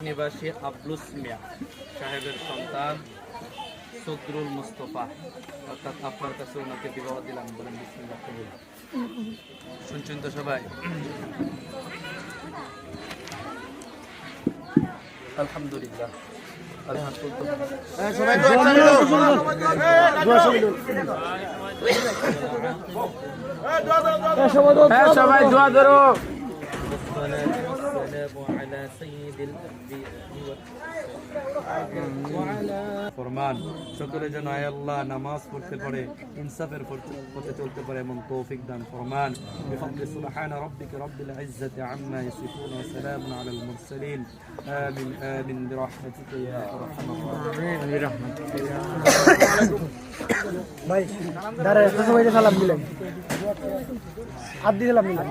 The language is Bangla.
নিবাসী আবলুস মিয়া সাহেবের সন্তান সদরুল মুস্তফা, অর্থাৎ আপনার কাছে ওনাকে বিবাহ দিলাম, বলেন বিসমিল্লাহ কবুল। শুনছেন তো সবাই? আলহামদুলিল্লাহ। সবাই দোয়া করো। ফরমান সকলে যেন আয় আল্লাহ নামাজ পড়তে পারে, ইনসাফের পথে চলতে পারে এমন তৌফিক দান ফরমান। বিফাদলি সুবহান রাব্বিকা রাব্বিল ইজ্জাতি আম্মা ইয়াসিফুন ওয়া সালামুন আলাল মুরসালিন। আমিন আমিন বিরহমাতিকা ইয়া আরহামার রাহিমিন। আমিন বিরহমাতিকা ইয়া। ভাই দাঁড়ায় সবাইকে সালাম দিলেন, হাত দিয়ে সালাম দিলেন।